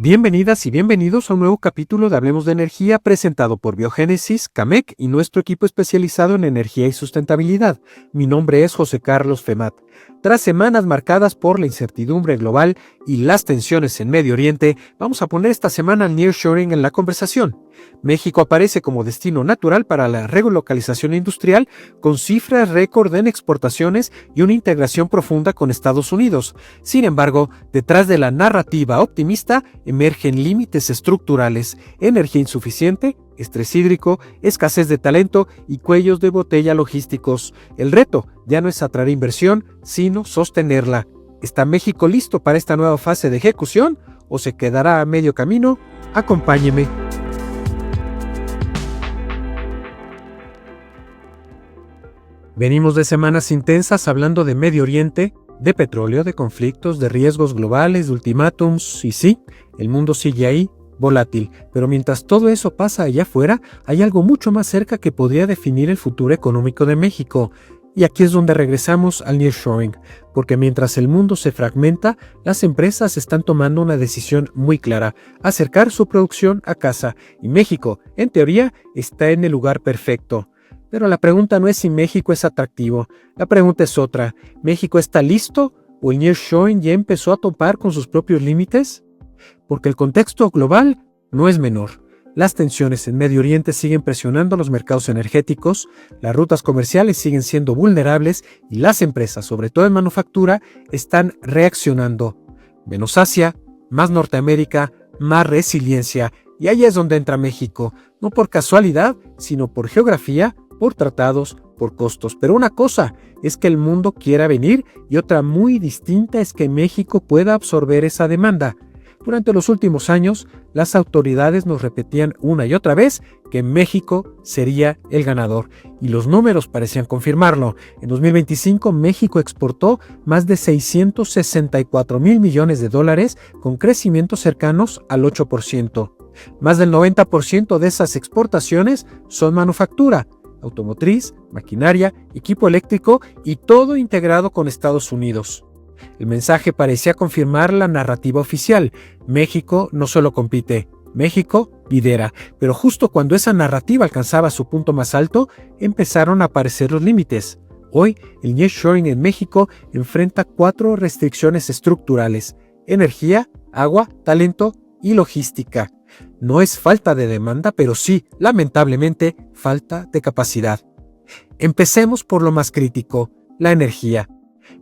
Bienvenidas y bienvenidos a un nuevo capítulo de Hablemos de Energía presentado por Biogénesis, CAMEC y nuestro equipo especializado en energía y sustentabilidad. Mi nombre es José Carlos Femat. Tras semanas marcadas por la incertidumbre global y las tensiones en Medio Oriente, vamos a poner esta semana al nearshoring en la conversación. México aparece como destino natural para la relocalización industrial, con cifras récord en exportaciones y una integración profunda con Estados Unidos. Sin embargo, detrás de la narrativa optimista emergen límites estructurales, energía insuficiente, estrés hídrico, escasez de talento y cuellos de botella logísticos. El reto ya no es atraer inversión, sino sostenerla. ¿Está México listo para esta nueva fase de ejecución o se quedará a medio camino? Acompáñeme. Venimos de semanas intensas hablando de Medio Oriente, de petróleo, de conflictos, de riesgos globales, de ultimátums, y sí, el mundo sigue ahí, volátil. Pero mientras todo eso pasa allá afuera, hay algo mucho más cerca que podría definir el futuro económico de México. Y aquí es donde regresamos al nearshoring, porque mientras el mundo se fragmenta, las empresas están tomando una decisión muy clara: acercar su producción a casa. Y México, en teoría, está en el lugar perfecto. Pero la pregunta no es si México es atractivo, la pregunta es otra: ¿México está listo o el nearshoring ya empezó a topar con sus propios límites? Porque el contexto global no es menor. Las tensiones en Medio Oriente siguen presionando los mercados energéticos, las rutas comerciales siguen siendo vulnerables y las empresas, sobre todo en manufactura, están reaccionando. Menos Asia, más Norteamérica, más resiliencia. Y ahí es donde entra México, no por casualidad, sino por geografía, por tratados, por costos. Pero una cosa es que el mundo quiera venir y otra muy distinta es que México pueda absorber esa demanda. Durante los últimos años, las autoridades nos repetían una y otra vez que México sería el ganador, y los números parecían confirmarlo. En 2025, México exportó más de 664,000 millones de dólares, con crecimientos cercanos al 8%. Más del 90% de esas exportaciones son manufactura, automotriz, maquinaria, equipo eléctrico y todo integrado con Estados Unidos. El mensaje parecía confirmar la narrativa oficial: México no solo compite, México lidera. Pero justo cuando esa narrativa alcanzaba su punto más alto, empezaron a aparecer los límites. Hoy, el nearshoring en México enfrenta 4 restricciones estructurales: energía, agua, talento y logística. No es falta de demanda, pero sí, lamentablemente, falta de capacidad. Empecemos por lo más crítico: la energía.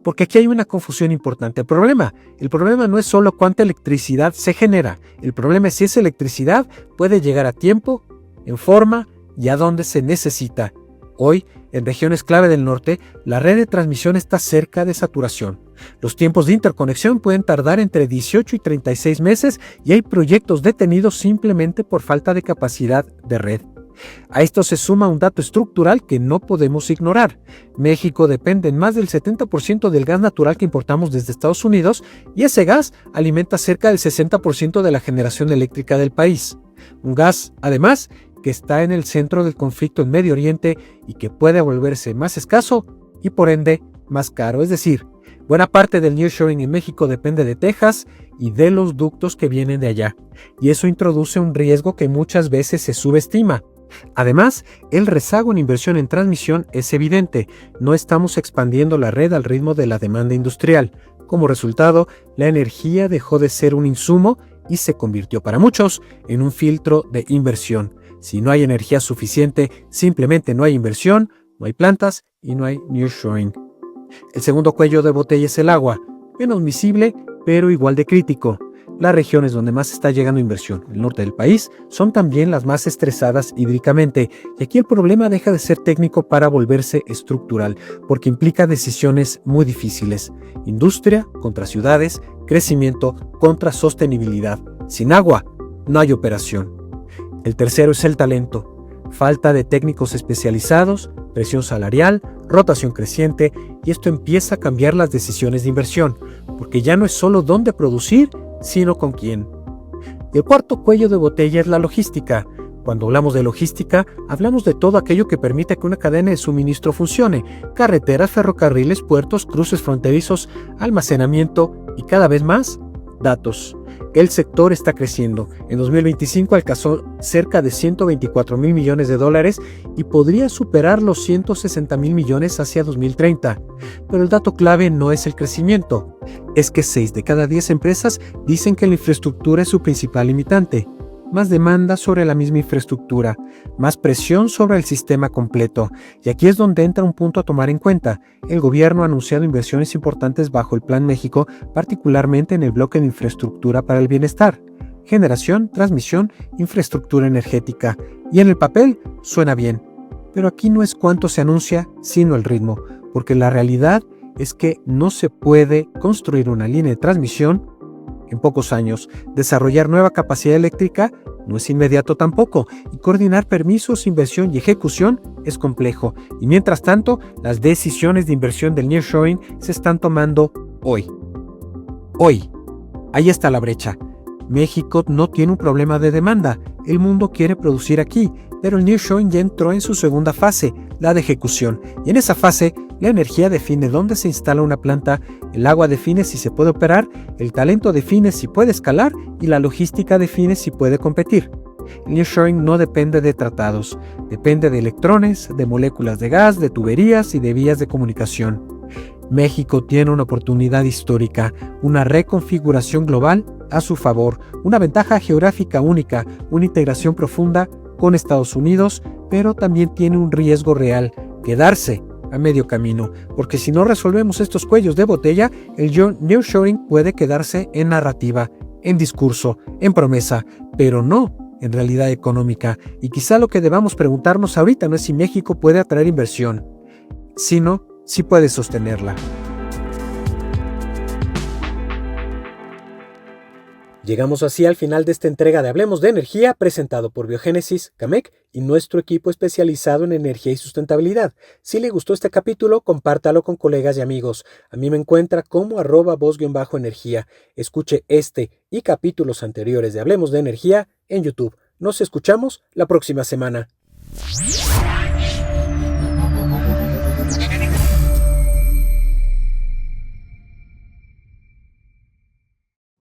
Porque aquí hay una confusión importante. El problema no es solo cuánta electricidad se genera. El problema es si esa electricidad puede llegar a tiempo, en forma y a donde se necesita. Hoy, en regiones clave del norte, la red de transmisión está cerca de saturación. Los tiempos de interconexión pueden tardar entre 18 y 36 meses y hay proyectos detenidos simplemente por falta de capacidad de red. A esto se suma un dato estructural que no podemos ignorar. México depende en más del 70% del gas natural que importamos desde Estados Unidos, y ese gas alimenta cerca del 60% de la generación eléctrica del país. Un gas, además, que está en el centro del conflicto en Medio Oriente y que puede volverse más escaso y por ende más caro. Es decir, buena parte del nearshoring en México depende de Texas y de los ductos que vienen de allá. Y eso introduce un riesgo que muchas veces se subestima. Además, el rezago en inversión en transmisión es evidente. No estamos expandiendo la red al ritmo de la demanda industrial. Como resultado, la energía dejó de ser un insumo y se convirtió para muchos en un filtro de inversión. Si no hay energía suficiente, simplemente no hay inversión, no hay plantas y no hay nearshoring. El segundo cuello de botella es el agua, menos visible, pero igual de crítico. Las regiones donde más está llegando inversión, el norte del país, son también las más estresadas hídricamente, y aquí el problema deja de ser técnico para volverse estructural, porque implica decisiones muy difíciles: industria contra ciudades, crecimiento contra sostenibilidad. Sin agua, no hay operación. El tercero es el talento: falta de técnicos especializados, presión salarial, rotación creciente, y esto empieza a cambiar las decisiones de inversión, porque ya no es solo dónde producir, sino con quién. Y el cuarto cuello de botella es la logística. Cuando hablamos de logística, hablamos de todo aquello que permite que una cadena de suministro funcione: carreteras, ferrocarriles, puertos, cruces fronterizos, almacenamiento y cada vez más, datos. El sector está creciendo. En 2025 alcanzó cerca de 124,000 millones de dólares y podría superar los 160,000 millones hacia 2030. Pero el dato clave no es el crecimiento, es que 6 de cada 10 empresas dicen que la infraestructura es su principal limitante. Más demanda sobre la misma infraestructura, más presión sobre el sistema completo. Y aquí es donde entra un punto a tomar en cuenta. El gobierno ha anunciado inversiones importantes bajo el Plan México, particularmente en el bloque de infraestructura para el bienestar. Generación, transmisión, infraestructura energética. Y en el papel suena bien. Pero aquí no es cuánto se anuncia, sino el ritmo, porque la realidad es que no se puede construir una línea de transmisión en pocos años. Desarrollar nueva capacidad eléctrica no es inmediato tampoco, y coordinar permisos, inversión y ejecución es complejo. Y mientras tanto, las decisiones de inversión del nearshoring se están tomando hoy. Hoy. Ahí está la brecha. México no tiene un problema de demanda. El mundo quiere producir aquí, pero el nearshoring ya entró en su segunda fase, la de ejecución. Y en esa fase, la energía define dónde se instala una planta, el agua define si se puede operar, el talento define si puede escalar y la logística define si puede competir. El nearshoring no depende de tratados, depende de electrones, de moléculas de gas, de tuberías y de vías de comunicación. México tiene una oportunidad histórica, una reconfiguración global a su favor, una ventaja geográfica única, una integración profunda con Estados Unidos, pero también tiene un riesgo real, quedarse a medio camino, porque si no resolvemos estos cuellos de botella, el nearshoring puede quedarse en narrativa, en discurso, en promesa, pero no en realidad económica. Y quizá lo que debamos preguntarnos ahorita no es si México puede atraer inversión, sino si puede sostenerla. Llegamos así al final de esta entrega de Hablemos de Energía, presentado por Biogénesis, Camec y nuestro equipo especializado en energía y sustentabilidad. Si le gustó este capítulo, compártalo con colegas y amigos. A mí me encuentra como @voz_energía. Escuche este y capítulos anteriores de Hablemos de Energía en YouTube. Nos escuchamos la próxima semana.